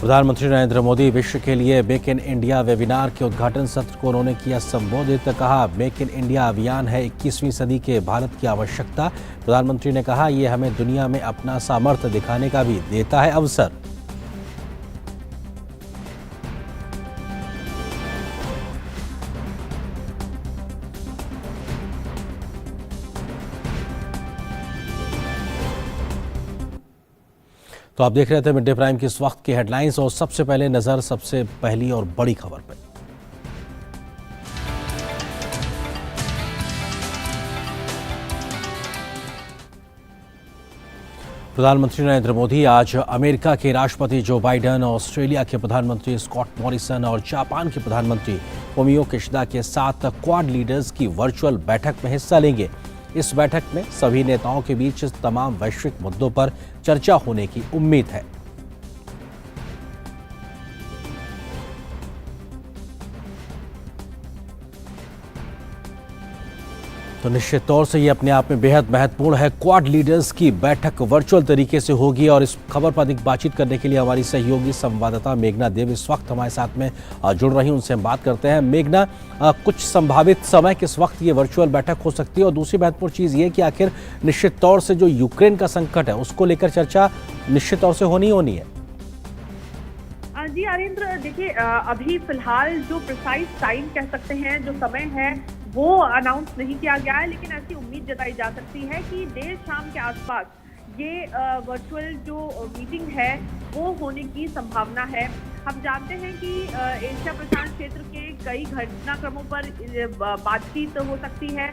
प्रधानमंत्री नरेंद्र मोदी विश्व के लिए मेक इन इंडिया वेबिनार के उद्घाटन सत्र को उन्होंने किया संबोधित। कहा, मेक इन इंडिया अभियान है 21वीं सदी के भारत की आवश्यकता। प्रधानमंत्री ने कहा, ये हमें दुनिया में अपना सामर्थ्य दिखाने का भी देता है अवसर। तो आप देख रहे थे मिड डे प्राइम की इस वक्त की हेडलाइंस और सबसे पहले नजर सबसे पहली और बड़ी खबर पर। प्रधानमंत्री नरेंद्र मोदी आज अमेरिका के राष्ट्रपति जो बाइडेन, ऑस्ट्रेलिया के प्रधानमंत्री स्कॉट मॉरिसन और जापान के प्रधानमंत्री फुमियो किशिदा के साथ क्वाड लीडर्स की वर्चुअल बैठक में हिस्सा लेंगे। इस बैठक में सभी नेताओं के बीच तमाम वैश्विक मुद्दों पर चर्चा होने की उम्मीद है। तो निश्चित तौर से ये अपने आप में बेहद महत्वपूर्ण है। क्वाड लीडर्स की बैठक वर्चुअल तरीके से होगी और इस खबर पर अधिक बातचीत करने के लिए हमारी सहयोगी संवाददाता मेघना देव इस वक्त हमारे साथ में जुड़ रही हैं। उनसे हम बात करते हैं। मेघना, कुछ संभावित समय किस वक्त ये वर्चुअल बैठक हो सकती है और दूसरी महत्वपूर्ण चीज़ ये कि आखिर निश्चित तौर से जो यूक्रेन का संकट है उसको लेकर चर्चा निश्चित तौर से होनी है। जी आरेंद्र, देखिए अभी फिलहाल जो प्रिसाइज टाइम कह सकते हैं, जो समय है वो अनाउंस नहीं किया गया है, लेकिन ऐसी उम्मीद जताई जा सकती है कि देर शाम के आसपास ये वर्चुअल जो मीटिंग है वो होने की संभावना है। हम जानते हैं कि एशिया प्रशांत क्षेत्र के कई घटनाक्रमों पर बातचीत हो सकती है।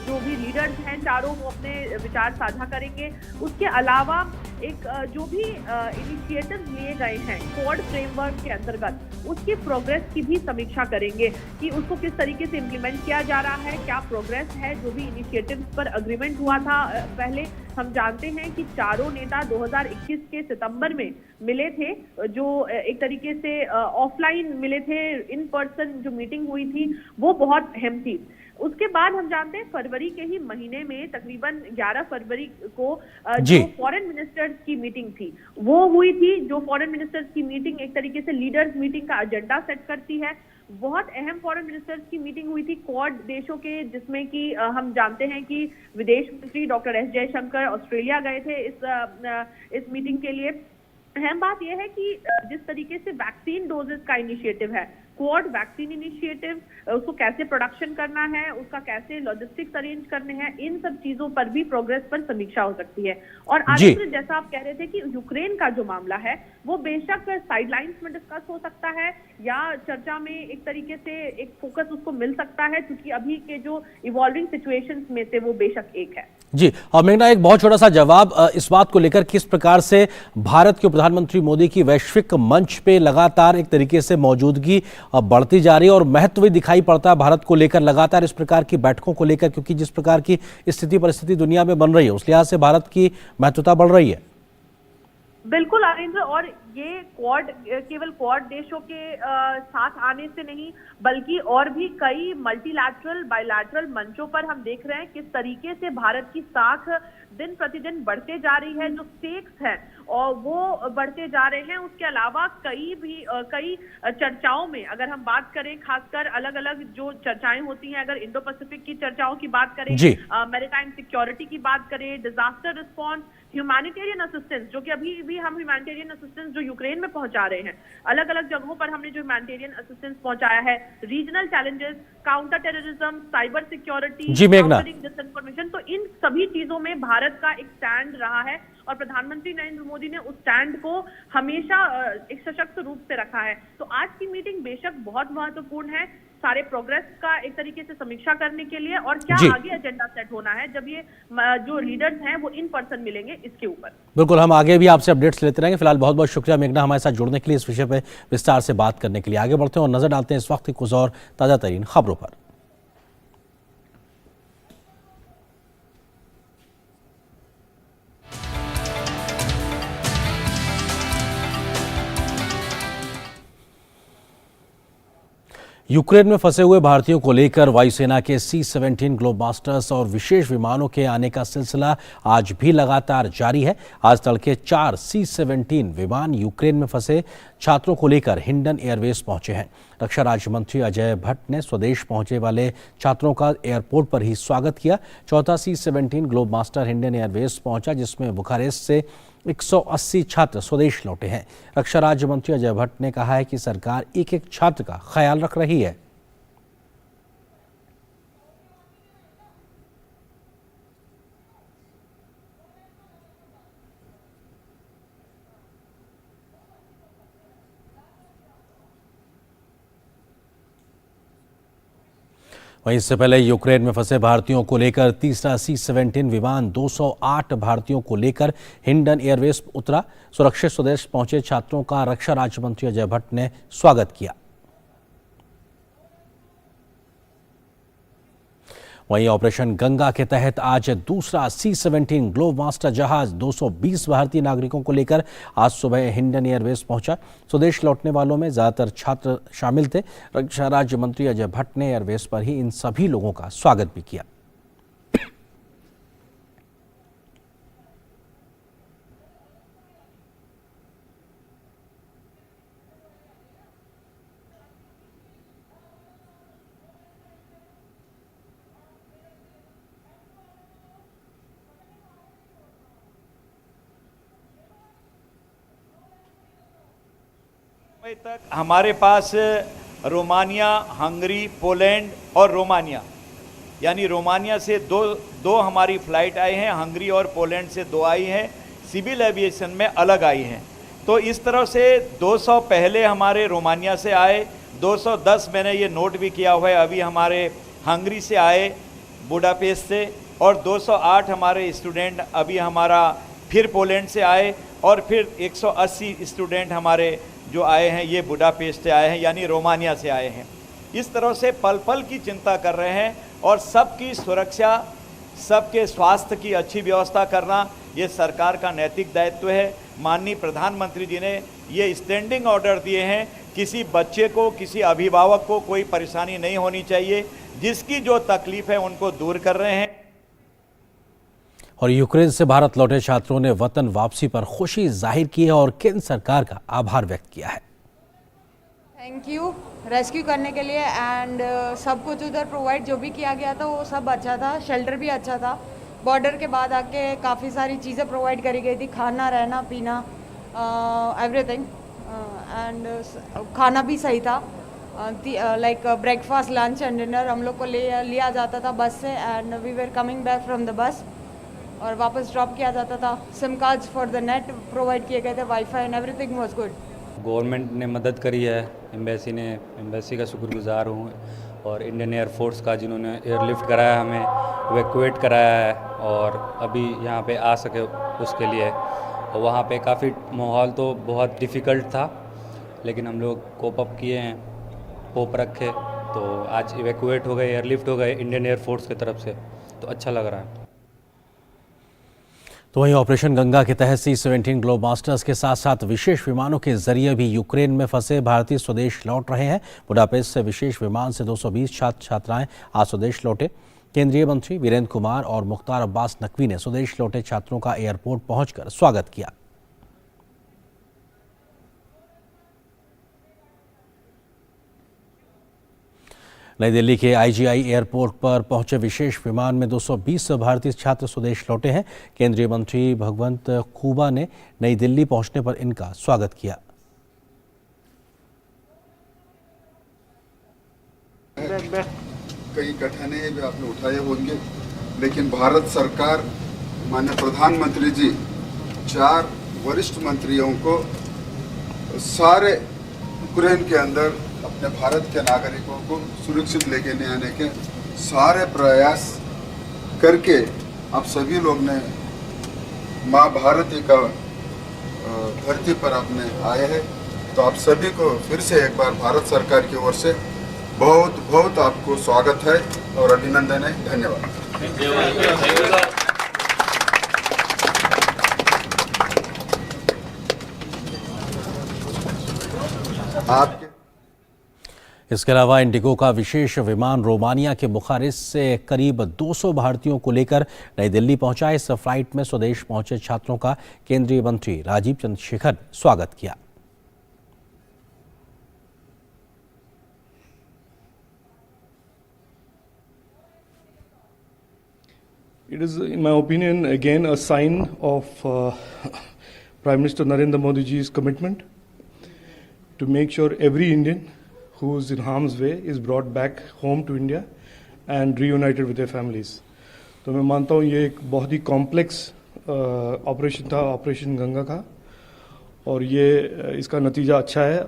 जो भी लीडर्स हैं चारों, वो अपने विचार साझा करेंगे। उसके अलावा एक जो भी इनिशिएटिव्स लिए गए हैं क्वाड फ्रेमवर्क के अंतर्गत, उसकी प्रोग्रेस की भी समीक्षा करेंगे कि उसको किस तरीके से इम्प्लीमेंट किया जा रहा है, क्या प्रोग्रेस है। जो भी इनिशिएटिव्स पर अग्रीमेंट हुआ था पहले, हम जानते हैं कि चारों नेता 2021 के सितंबर में मिले थे, जो एक तरीके से ऑफलाइन मिले थे। इन पर्सन जो मीटिंग हुई थी वो बहुत अहम थी। उसके बाद हम जानते हैं फरवरी के ही महीने में तकरीबन 11 फरवरी को जो फॉरेन मिनिस्टर्स की मीटिंग थी वो हुई थी। जो फॉरेन मिनिस्टर्स की मीटिंग एक तरीके से लीडर्स मीटिंग का एजेंडा सेट करती है। बहुत अहम फॉरेन मिनिस्टर्स की मीटिंग हुई थी क्वाड देशों के, जिसमें कि हम जानते हैं कि विदेश मंत्री डॉक्टर एस जयशंकर ऑस्ट्रेलिया गए थे इस मीटिंग के लिए। अहम बात यह है कि जिस तरीके से वैक्सीन डोजेस का इनिशिएटिव है, क्वाड वैक्सीन इनिशिएटिव, उसको कैसे प्रोडक्शन करना है, उसका कैसे लॉजिस्टिक्स अरेंज करने हैं, इन सब चीजों पर भी प्रोग्रेस पर समीक्षा हो सकती है। और आगे जैसा आप कह रहे थे कि यूक्रेन का जो मामला है वो बेशक साइडलाइंस में डिस्कस हो सकता है या चर्चा में एक तरीके से एक फोकस उसको मिल सकता है, क्योंकि अभी के जो इवॉल्विंग सिचुएशंस में से वो बेशक एक है। जी, और मेघना, एक बहुत छोटा सा जवाब इस बात को लेकर, किस प्रकार से भारत के प्रधानमंत्री मोदी की वैश्विक मंच पे लगातार एक तरीके से मौजूदगी बढ़ती जा रही है और महत्व भी दिखाई पड़ता है भारत को लेकर लगातार इस प्रकार की बैठकों को लेकर, क्योंकि जिस प्रकार की स्थिति परिस्थिति दुनिया में बन रही है उस लिहाज से भारत की महत्वता बढ़ रही है। बिल्कुल आरेंद्र, और ये क्वाड केवल क्वाड देशों के साथ आने से नहीं बल्कि और भी कई मल्टीलैटरल बायलैटरल मंचों पर हम देख रहे हैं किस तरीके से भारत की साख दिन प्रतिदिन बढ़ते जा रही है। जो स्टेक्स हैं और वो बढ़ते जा रहे हैं। उसके अलावा कई चर्चाओं में अगर हम बात करें, खासकर अलग अलग जो चर्चाएं होती हैं, अगर इंडो पैसिफिक की चर्चाओं की बात करें, मैरीटाइम सिक्योरिटी की बात करें, डिजास्टर रिस्पॉन्स, ह्यूमैनिटेरियन असिस्टेंस, जो कि अभी भी हम ह्यूमैनिटेरियन असिस्टेंस जो यूक्रेन में पहुंचा रहे हैं, अलग अलग जगहों पर हमने जो ह्यूमैनिटेरियन असिस्टेंस पहुंचाया है, regional challenges, counter terrorism, cyber security, countering disinformation, तो इन सभी चीजों में भारत का एक स्टैंड रहा है और प्रधानमंत्री नरेंद्र मोदी ने उस स्टैंड को हमेशा एक सशक्त रूप से रखा है। तो आज की मीटिंग बेशक बहुत महत्वपूर्ण है, सारे प्रोग्रेस का एक तरीके से समीक्षा करने के लिए, और क्या आगे एजेंडा सेट होना है जब ये जो लीडर्स हैं वो इन पर्सन मिलेंगे, इसके ऊपर। बिल्कुल, हम आगे भी आपसे अपडेट्स लेते रहेंगे। फिलहाल बहुत बहुत शुक्रिया मेघना, हमारे साथ जुड़ने के लिए, इस विषय पर विस्तार से बात करने के लिए। आगे बढ़ते हैं और नजर डालते हैं इस वक्त कुछ और ताजा तरीन खबरों पर। यूक्रेन में फंसे हुए भारतीयों को लेकर वायुसेना के C-17 ग्लोबमास्टर्स और विशेष विमानों के आने का सिलसिला आज भी लगातार जारी है। आज तड़के 4 C-17 विमान यूक्रेन में फंसे छात्रों को लेकर हिंडन एयरवेस पहुंचे हैं। रक्षा राज्य मंत्री अजय भट्ट ने स्वदेश पहुंचे वाले छात्रों का एयरपोर्ट पर ही स्वागत किया। चौथा C-17 ग्लोबमास्टर हिंडन एयरवेस पहुंचा, जिसमें बुखारेस्ट से 180 छात्र स्वदेश लौटे हैं। रक्षा राज्य मंत्री अजय भट्ट ने कहा है कि सरकार एक एक छात्र का ख्याल रख रही है। वहीं इससे पहले यूक्रेन में फंसे भारतीयों को लेकर तीसरा C-17 विमान 208 भारतीयों को लेकर हिंडन एयरवेस उतरा। सुरक्षित स्वदेश पहुंचे छात्रों का रक्षा राज्य मंत्री अजय भट्ट ने स्वागत किया। वहीं ऑपरेशन गंगा के तहत आज दूसरा C-17 ग्लोबमास्टर जहाज 220 भारतीय नागरिकों को लेकर आज सुबह हिंडन एयरवेस पहुंचा। स्वदेश लौटने वालों में ज्यादातर छात्र शामिल थे। रक्षा राज्य मंत्री अजय भट्ट ने एयरवेस पर ही इन सभी लोगों का स्वागत भी किया। तक हमारे पास रोमानिया, हंगरी, पोलैंड और रोमानिया, यानी रोमानिया से दो हमारी फ्लाइट आई हैं, हंगरी और पोलैंड से 2 आई हैं, सिविल एविएशन में अलग आई हैं। तो इस तरह से 200 पहले हमारे रोमानिया से आए, 210 मैंने ये नोट भी किया हुआ है अभी हमारे हंगरी से आए बुडापेस्ट से, और 208 हमारे स्टूडेंट अभी हमारा फिर पोलैंड से आए, और फिर 180 स्टूडेंट हमारे जो आए हैं ये बुडापेस्ट से आए हैं, यानी रोमानिया से आए हैं। इस तरह से पल पल की चिंता कर रहे हैं और सबकी सुरक्षा, सबके स्वास्थ्य की अच्छी व्यवस्था करना ये सरकार का नैतिक दायित्व है। माननीय प्रधानमंत्री जी ने ये स्टैंडिंग ऑर्डर दिए हैं, किसी बच्चे को, किसी अभिभावक को कोई परेशानी नहीं होनी चाहिए, जिसकी जो तकलीफ है उनको दूर कर रहे हैं। और यूक्रेन से भारत लौटे छात्रों ने वतन वापसी पर खुशी जाहिर की है और केंद्र सरकार का आभार व्यक्त किया है। थैंक यू रेस्क्यू करने के लिए एंड सब कुछ उधर प्रोवाइड जो भी किया गया था वो सब अच्छा था, शेल्टर भी अच्छा था। बॉर्डर के बाद आके काफ़ी सारी चीज़ें प्रोवाइड करी गई थी, खाना, रहना, पीना, एवरीथिंग, एंड खाना भी सही था। Like breakfast, lunch and dinner हम लोग को लिया जाता था बस से, and we were coming back from the bus, और वापस ड्रॉप किया जाता था। SIM cards for the net provide किए गए थे, WiFi and everything was good. Government ने मदद करी है, एम्बेसी का शुक्रगुजार हूँ, और इंडियन एयरफोर्स का जिन्होंने एयरलिफ्ट कराया, हमें इवैक्यूएट कराया है और अभी यहाँ पे आ सके उसके लिए। और वहाँ पे काफ़ी माहौल तो बहुत डिफ़िकल्ट था, लेकिन हम लोग कोप अप किए हैं, होप रखे, तो आज इवैक्यूएट हो गए, एयरलिफ्ट हो गए इंडियन एयरफोर्स की तरफ से, तो अच्छा लग रहा है। तो वहीं ऑपरेशन गंगा के तहत C-17 ग्लोबमास्टर्स के साथ साथ विशेष विमानों के जरिए भी यूक्रेन में फंसे भारतीय स्वदेश लौट रहे हैं। बुडापेस्ट से विशेष विमान से 220 छात्र छात्राएं आज स्वदेश लौटे। केंद्रीय मंत्री वीरेंद्र कुमार और मुख्तार अब्बास नकवी ने स्वदेश लौटे छात्रों का एयरपोर्ट पहुंचकर स्वागत किया। नई दिल्ली के IGI एयरपोर्ट पर पहुंचे विशेष विमान में 220 भारतीय छात्र स्वदेश लौटे हैं। केंद्रीय मंत्री भगवंत खूबा ने नई दिल्ली पहुंचने पर इनका स्वागत किया। कई कठिनाई भी आपने उठाए होंगे, लेकिन भारत सरकार, माननीय प्रधानमंत्री जी, 4 वरिष्ठ मंत्रियों को सारे यूक्रेन के अंदर अपने भारत के नागरिकों को सुरक्षित लेके आने के सारे प्रयास करके आप सभी लोग ने माँ भारती का धरती पर आपने आए हैं। तो आप सभी को फिर से एक बार भारत सरकार की ओर से बहुत बहुत आपको स्वागत है और अभिनंदन है। धन्यवाद। आपके इसके अलावा इंडिगो का विशेष विमान रोमानिया के बुखारेस्ट से करीब 200 भारतीयों को लेकर नई दिल्ली पहुंचा। इस फ्लाइट में स्वदेश पहुंचे छात्रों का केंद्रीय मंत्री राजीव चंद्रशेखर ने स्वागत किया। It is, in my opinion, again a sign of Prime Minister Narendra Modi ji's commitment to make sure every Indian who is in harm's way is brought back home to India and reunited with their families. तो मैं मानता हूँ ये एक बहुत ही complex operation था, operation Ganga का, और ये इसका नतीजा अच्छा है।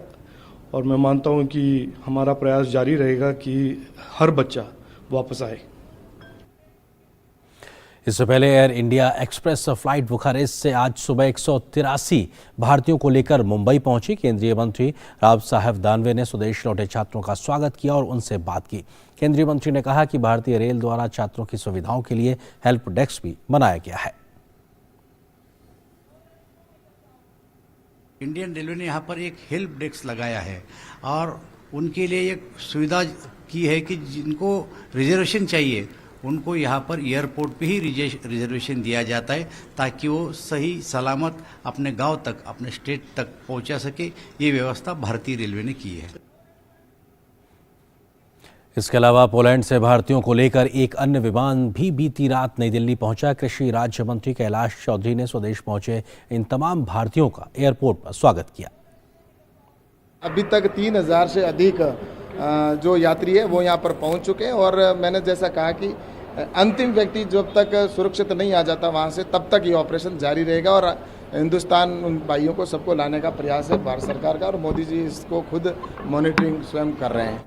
और मैं मानता हूँ कि हमारा प्रयास जारी रहेगा कि हर बच्चा वापस आए। इससे पहले air India express flight Bucharest से आज सुबह 183 भारतीयों को लेकर मुंबई पहुंची। केंद्रीय मंत्री राव साहेब दानवे ने स्वदेश लौटे छात्रों का स्वागत किया और उनसे बात की। केंद्रीय मंत्री ने कहा कि भारतीय रेल द्वारा छात्रों की सुविधाओं के लिए हेल्प डेस्क भी बनाया गया है। इंडियन रेलवे ने यहाँ पर एक हेल्प डेस्क लगाया है और उनके लिए एक सुविधा की है कि जिनको रिजर्वेशन चाहिए उनको यहाँ पर एयरपोर्ट पे ही रिजर्वेशन दिया जाता है ताकि वो सही सलामत अपने गांव तक, अपने स्टेट तक पहुँचा सके। ये व्यवस्था भारतीय रेलवे ने की है। इसके अलावा पोलैंड से भारतीयों को लेकर एक अन्य विमान भी बीती रात नई दिल्ली पहुंचा। कृषि राज्य मंत्री कैलाश चौधरी ने स्वदेश पहुंचे इन तमाम भारतीयों का एयरपोर्ट पर स्वागत किया। अभी तक 3000 से अधिक जो यात्री है वो यहाँ पर पहुँच चुके हैं और मैंने जैसा कहा कि अंतिम व्यक्ति जब तक सुरक्षित नहीं आ जाता वहाँ से तब तक ये ऑपरेशन जारी रहेगा और हिंदुस्तान उन भाइयों को सबको लाने का प्रयास है भारत सरकार का और मोदी जी इसको खुद मॉनिटरिंग स्वयं कर रहे हैं।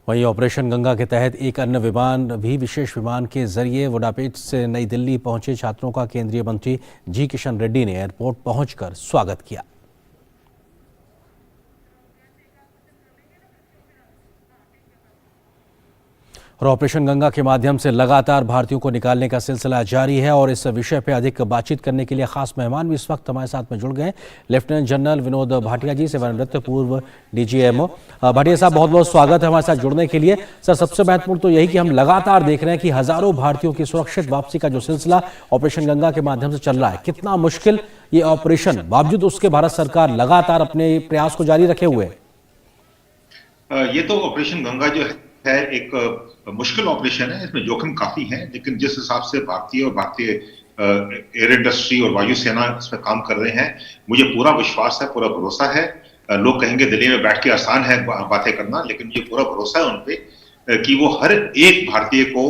वहीं ऑपरेशन गंगा के तहत एक अन्य विमान भी विशेष विमान के जरिए बुडापेस्ट से नई दिल्ली पहुंचे छात्रों का केंद्रीय मंत्री जी किशन रेड्डी ने एयरपोर्ट पहुंचकर स्वागत किया। और ऑपरेशन गंगा के माध्यम से लगातार भारतीयों को निकालने का सिलसिला जारी है और इस विषय पर अधिक बातचीत करने के लिए खास मेहमान भी इस वक्त हमारे साथ में जुड़ गए। लेफ्टिनेंट जनरल विनोद भाटिया जी, सेवानिवृत्त पूर्व डीजीएमओ। भाटिया साहब, बहुत बहुत स्वागत है हमारे साथ जुड़ने के लिए। सर, सबसे महत्वपूर्ण तो यही कि हम लगातार देख रहे हैं कि हजारों भारतीयों की सुरक्षित वापसी का जो सिलसिला ऑपरेशन गंगा के माध्यम से चल रहा है, कितना मुश्किल ये ऑपरेशन, बावजूद उसके भारत सरकार लगातार अपने प्रयास को जारी रखे हुए है। ये तो ऑपरेशन गंगा जो है एक मुश्किल ऑपरेशन है, इसमें जोखिम काफी है, लेकिन जिस हिसाब से भारतीय एयर इंडस्ट्री और वायुसेना इसमें काम कर रहे हैं, मुझे पूरा विश्वास है, पूरा भरोसा है। लोग कहेंगे दिल्ली में बैठ के आसान है बातें करना, लेकिन मुझे पूरा भरोसा है उनपे कि वो हर एक भारतीय को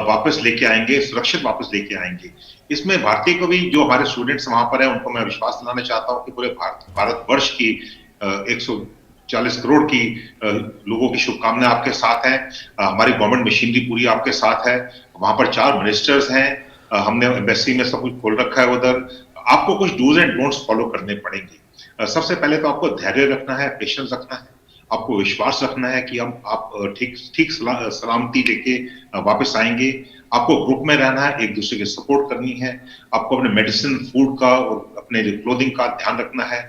वापस लेके आएंगे, सुरक्षित वापस लेके आएंगे। इसमें भारतीय को भी, जो हमारे स्टूडेंट्स वहां पर है, उनको मैं विश्वास दिलाना चाहता हूँ कि पूरे भारतवर्ष की 140 करोड़ की लोगों की शुभकामनाएं आपके साथ हैं। हमारी गवर्नमेंट मशीनरी पूरी आपके साथ है। वहां पर 4 मिनिस्टर्स हैं, हमने एम्बेसी में सब कुछ खोल रखा है। उधर आपको कुछ डूज एंड डोंट्स फॉलो करने पड़ेंगे। सबसे पहले तो आपको धैर्य रखना है, पेशेंस रखना है, आपको विश्वास रखना है कि आप ठीक सलामती लेके वापस आएंगे। आपको ग्रुप में रहना है, एक दूसरे की सपोर्ट करनी है, आपको अपने मेडिसिन, फूड का और अपने क्लोथिंग का ध्यान रखना है।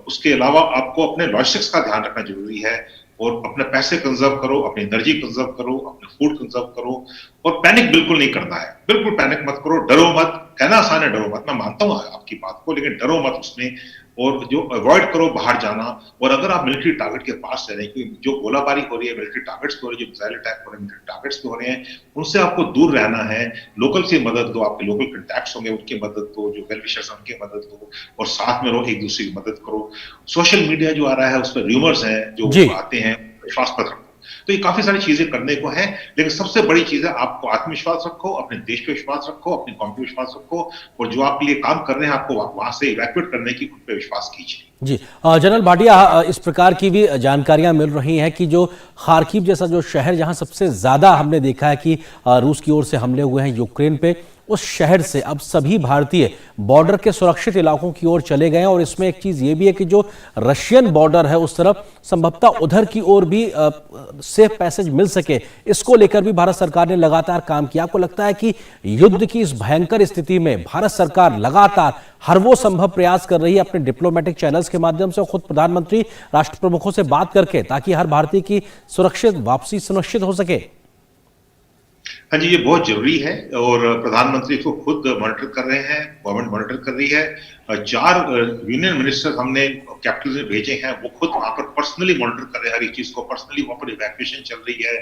उसके अलावा आपको अपने लॉजिस्टिक्स का ध्यान रखना जरूरी है और अपने पैसे कंजर्व करो, अपनी एनर्जी कंजर्व करो, अपने फूड कंजर्व करो और पैनिक बिल्कुल नहीं करना है। बिल्कुल पैनिक मत करो, डरो मत। कहना आसान है डरो मत, मैं मानता हूँ आपकी बात को, लेकिन डरो मत उसमें। और जो अवॉइड करो बाहर जाना। और अगर आप मिलिट्री टारगेट के पास रह रहे हैं, जो गोलाबारी हो रही है मिलिट्री टारगेट्स पे हो रही है, जो मिसाइल अटैक हो रहे हैं मिलिट्री टारगेट्स पे हो रहे हैं, उनसे आपको दूर रहना है। लोकल से मदद दो, आपके लोकल कॉन्टैक्ट्स होंगे उनकी मदद दो, जो वेल विशर्स हैं उनकी मदद दो और साथ में रहो, एक दूसरे की मदद करो। सोशल मीडिया जो आ रहा है उस पर र्यूमर्स हैं जो आते हैं, विश्वास मत रखो। तो ये काफी सारी चीजें करने को है, लेकिन सबसे बड़ी चीज है आपको आत्मविश्वास रखो, अपने देश पे विश्वास रखो, अपनी कौम पे विश्वास रखो और जो आपके लिए काम कर रहे हैं आपको वहां से इवैक्यूएट करने की उन पे विश्वास कीजिए। जी जनरल भाटिया, इस प्रकार की भी जानकारियां मिल रही हैं कि जो खार्किव जैसा जो शहर जहां सबसे ज्यादा हमने देखा है कि रूस की ओर से हमले हुए हैं यूक्रेन पे, उस शहर से अब सभी भारतीय बॉर्डर के सुरक्षित इलाकों की ओर चले गए हैं। और इसमें एक चीज ये भी है कि जो रशियन बॉर्डर है उस तरफ संभवतः उधर की ओर भी सेफ पैसेज मिल सके, इसको लेकर भी भारत सरकार ने लगातार काम किया। आपको लगता है कि युद्ध की इस भयंकर स्थिति में भारत सरकार लगातार हर वो संभव प्रयास कर रही है अपने डिप्लोमेटिक चैनल्स के माध्यम से, खुद प्रधानमंत्री राष्ट्र प्रमुखों से बात करके, ताकि हर भारतीय की सुरक्षित वापसी सुनिश्चित हो सके? हाँ जी, ये बहुत जरूरी है और प्रधानमंत्री को खुद मॉनिटर कर रहे हैं, गवर्नमेंट मॉनिटर कर रही है। 4 यूनियन मिनिस्टर हमने कैपिटल में भेजे हैं, वो खुद वहां पर पर्सनली मॉनिटर कर रहे हैं हर एक चीज को। पर्सनली वहां पर इवैक्यूएशन चल रही है,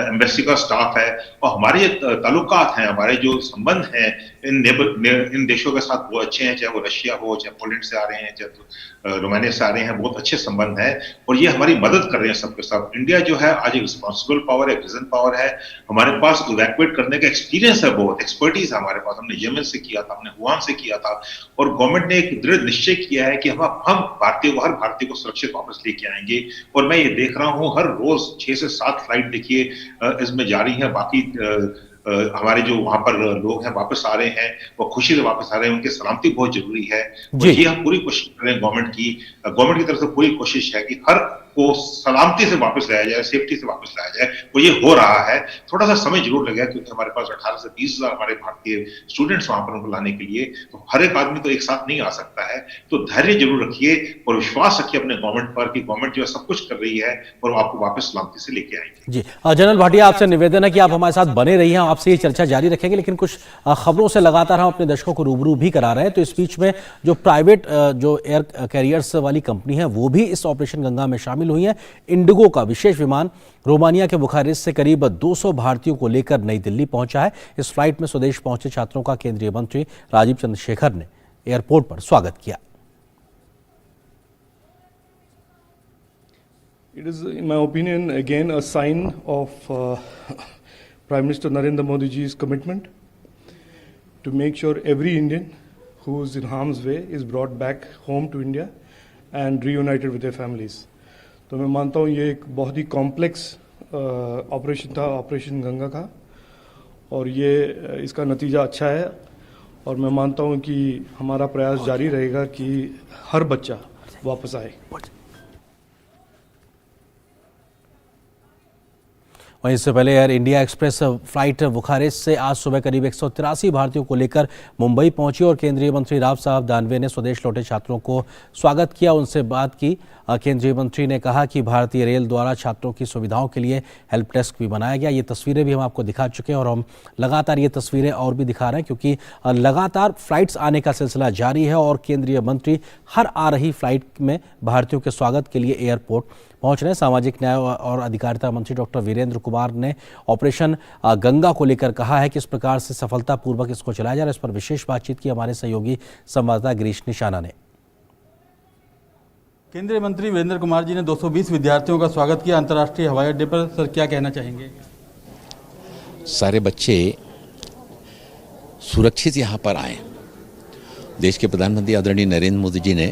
एम्बेसी का स्टाफ है और हमारे ताल्लुकात हैं, हमारे जो संबंध हैं इन देशों के साथ वो अच्छे हैं, चाहे वो रशिया हो, चाहे पोलैंड से आ रहे हैं, चाहे रोमानिया से आ रहे हैं, बहुत अच्छे संबंध हैं और ये हमारी मदद कर रहे हैं सबके साथ। इंडिया जो है आज एक रिस्पॉन्सिबल पावर है, विजन पावर है, हमारे पास इवैक्यूएट करने का एक्सपीरियंस है, बहुत एक्सपर्टीज है हमारे पास। हमने यमन से किया था, हमने वुहान से किया था और गवर्नमेंट ने एक दृढ़ निश्चय किया है कि हम हर भारतीय को सुरक्षित वापस लेके आएंगे। और मैं ये देख रहा हूं हर रोज 6 से 7 फ्लाइट देखिए इसमें जारी है। बाकी हमारे जो वहां पर लोग हैं वापस आ रहे हैं, वो खुशी से वापस आ रहे हैं, उनकी सलामती बहुत जरूरी है। और ये हम पूरी कोशिश कर रहे हैं गवर्नमेंट की तरफ से पूरी कोशिश है कि हर को सलामती से वापस लाया जाए, सेफ्टी से वापस लाया जाए। वो ये हो रहा है, थोड़ा सा समय जरूर लगेगा क्योंकि हमारे पास 18 से 20 हजार हमारे भारतीय स्टूडेंट्स वहां पर उनको लाने के लिए, तो हर एक आदमी तो एक साथ नहीं आ सकता है। तो धैर्य जरूर रखिए और विश्वास रखिए अपने गवर्नमेंट पर कि गवर्नमेंट जो है सब कुछ कर रही है और आपको वापस सलामती से लेके आएंगे। जी जनरल भाटिया, आपसे निवेदन है कि आप हमारे साथ बने रहिए, आपसे ये चर्चा जारी रखेंगे, लेकिन कुछ खबरों से लगातार हम अपने दर्शकों को रूबरू भी करा रहे हैं। तो इस बीच में जो प्राइवेट जो एयर कैरियर्स वाली कंपनी है वो भी इस ऑपरेशन गंगा में शामिल हुई है। इंडिगो का विशेष विमान रोमानिया के बुखारेस्ट से करीब 200 भारतीयों को लेकर नई दिल्ली पहुंचा है। इस फ्लाइट में स्वदेश पहुंचे छात्रों का केंद्रीय मंत्री राजीव चंद्रशेखर ने एयरपोर्ट पर स्वागत किया। It is, in my opinion, again a sign of Prime Minister Narendra Modi ji's commitment to make sure every Indian who is in harm's way is brought back home to India and reunited with their families. तो मैं मानता हूँ ये एक बहुत ही complex operation था, operation Ganga का, और ये इसका नतीजा अच्छा है और मैं मानता हूँ कि हमारा प्रयास जारी रहेगा कि हर बच्चा वापस आए। वहीं इससे पहले air India express flight Bucharest से आज सुबह करीब 183 भारतीयों को लेकर मुंबई पहुंची और केंद्रीय मंत्री राव साहब दानवे ने स्वदेश लौटे छात्रों को स्वागत किया, उनसे बात की। केंद्रीय मंत्री ने कहा कि भारतीय रेल द्वारा छात्रों की सुविधाओं के लिए हेल्प डेस्क भी बनाया गया। ये तस्वीरें भी हम आपको दिखा चुके हैं और हम लगातार ये तस्वीरें और भी दिखा रहे हैं क्योंकि लगातार फ्लाइट्स आने का सिलसिला जारी है और केंद्रीय मंत्री हर आ रही फ्लाइट में भारतीयों के स्वागत के लिए एयरपोर्ट पहुंच रहे हैं। सामाजिक न्याय और अधिकारिता मंत्री डॉक्टर वीरेंद्र कुमार ने ऑपरेशन गंगा को लेकर कहा है कि इस प्रकार से सफलतापूर्वक इसको चलाया जा रहा है। इस पर विशेष बातचीत की हमारे सहयोगी संवाददाता गिरीश निशाना ने। केंद्रीय मंत्री वीरेंद्र कुमार जी ने 220 विद्यार्थियों का स्वागत किया अंतर्राष्ट्रीय हवाई अड्डे पर। सर, क्या कहना चाहेंगे? सारे बच्चे सुरक्षित यहाँ पर आए। देश के प्रधानमंत्री आदरणीय नरेंद्र मोदी जी ने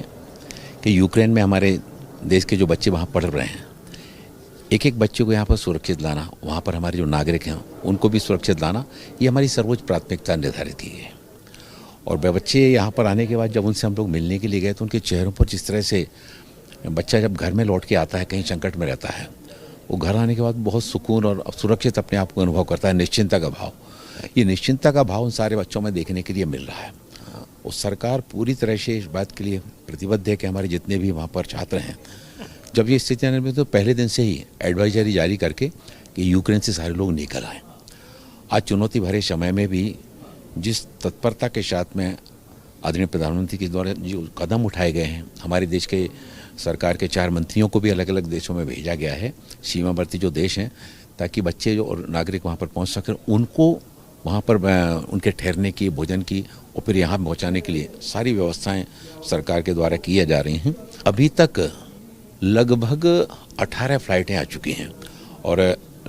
कि यूक्रेन में हमारे देश के जो बच्चे वहाँ पढ़ रहे हैं, एक एक बच्चे को यहाँ पर सुरक्षित लाना, वहाँ पर हमारे जो नागरिक हैं उनको भी सुरक्षित लाना, ये हमारी सर्वोच्च प्राथमिकता निर्धारित की है। और बच्चे यहाँ पर आने के बाद जब उनसे हम लोग मिलने के लिए गए तो उनके चेहरों पर जिस तरह से बच्चा जब घर में लौट के आता है, कहीं संकट में रहता है, वो घर आने के बाद बहुत सुकून और सुरक्षित अपने आप को अनुभव करता है, निश्चिंतता का भाव। ये निश्चिंतता का भाव उन सारे बच्चों में देखने के लिए मिल रहा है। और सरकार पूरी तरह से इस बात के लिए प्रतिबद्ध है कि हमारे जितने भी वहाँ पर छात्र हैं, जब ये स्थिति आने में तो पहले दिन से ही एडवाइजरी जारी करके कि यूक्रेन से सारे लोग निकल आए। आज चुनौती भरे समय में भी जिस तत्परता के साथ में आदरणीय प्रधानमंत्री के द्वारा जो कदम उठाए गए हैं, हमारे देश के सरकार के 4 मंत्रियों को भी अलग अलग देशों में भेजा गया है, सीमावर्ती जो देश हैं, ताकि बच्चे जो और नागरिक वहाँ पर पहुँच सकें, उनको वहाँ पर उनके ठहरने की, भोजन की और फिर यहाँ पहुँचाने के लिए सारी व्यवस्थाएं सरकार के द्वारा की जा रही हैं। अभी तक लगभग 18 फ्लाइटें आ चुकी हैं और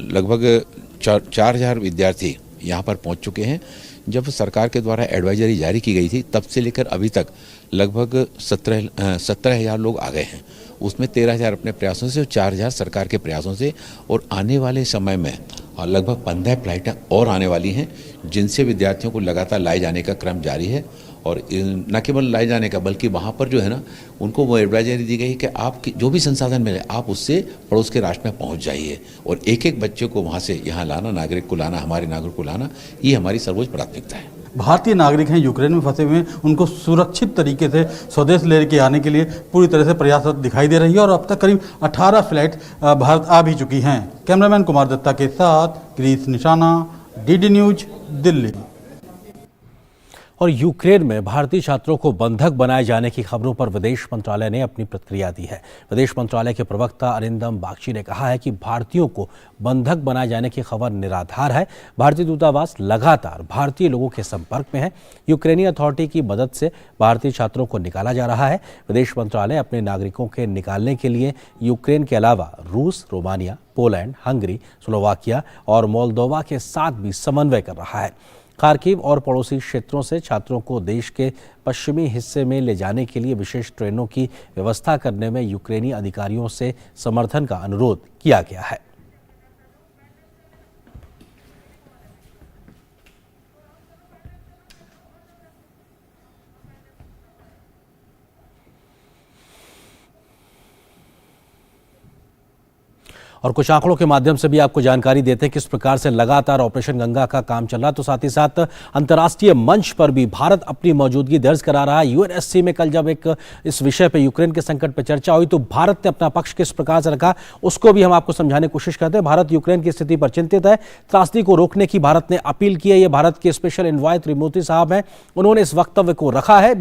लगभग 4000 विद्यार्थी यहाँ पर पहुँच चुके हैं। जब सरकार के द्वारा एडवाइजरी जारी की गई थी तब से लेकर अभी तक लगभग 17,000 लोग आ गए हैं। उसमें 13,000 अपने प्रयासों से और 4,000 सरकार के प्रयासों से, और आने वाले समय में और लगभग 15 फ्लाइटें और आने वाली हैं, जिनसे विद्यार्थियों को लगातार लाए जाने का क्रम जारी है। और न केवल लाए जाने का, बल्कि वहाँ पर जो है ना, उनको वो एडवाइजरी दी गई कि आप जो भी संसाधन मिले आप उससे पड़ोस के राष्ट्र में पहुँच जाइए, और एक एक बच्चे को वहाँ से यहाँ लाना, नागरिक को लाना, हमारे नागरिक को लाना, ये हमारी सर्वोच्च प्राथमिकता है। भारतीय नागरिक हैं, यूक्रेन में फंसे हुए हैं, उनको सुरक्षित तरीके से स्वदेश लेके आने के लिए पूरी तरह से प्रयासरत दिखाई दे रही है और अब तक करीब 18 फ्लाइट भारत आ भी चुकी हैं। कैमरामैन कुमार दत्ता के साथ गिरीश निशाना, डीडी न्यूज, दिल्ली। और यूक्रेन में भारतीय छात्रों को बंधक बनाए जाने की खबरों पर विदेश मंत्रालय ने अपनी प्रतिक्रिया दी है। विदेश मंत्रालय के प्रवक्ता अरिंदम बागची ने कहा है कि भारतीयों को बंधक बनाए जाने की खबर निराधार है। भारतीय दूतावास लगातार भारतीय लोगों के संपर्क में है। यूक्रेनी अथॉरिटी की मदद से भारतीय छात्रों को निकाला जा रहा है। विदेश मंत्रालय अपने नागरिकों के निकालने के लिए यूक्रेन के अलावा रूस, रोमानिया, पोलैंड, हंगरी, स्लोवाकिया और मोल्दोवा के साथ भी समन्वय कर रहा है। खार्किव और पड़ोसी क्षेत्रों से छात्रों को देश के पश्चिमी हिस्से में ले जाने के लिए विशेष ट्रेनों की व्यवस्था करने में यूक्रेनी अधिकारियों से समर्थन का अनुरोध किया गया है। और कुछ आंकड़ों के माध्यम से भी आपको जानकारी देते हैं किस प्रकार से लगातार ऑपरेशन गंगा का काम चल रहा। तो साथ ही साथ अंतर्राष्ट्रीय मंच पर भी भारत अपनी मौजूदगी दर्ज करा रहा है। यूएनएससी में कल जब एक इस विषय पे, यूक्रेन के संकट पर चर्चा हुई, तो भारत ने अपना पक्ष किस प्रकार से रखा उसको भी हम आपको समझाने की कोशिश करते हैं। भारत यूक्रेन की स्थिति पर चिंतित है। त्रासदी को रोकने की भारत ने अपील की है। ये भारत के स्पेशल एनवॉय त्रिमूर्ति साहब हैं, उन्होंने इस वक्तव्य को रखा है।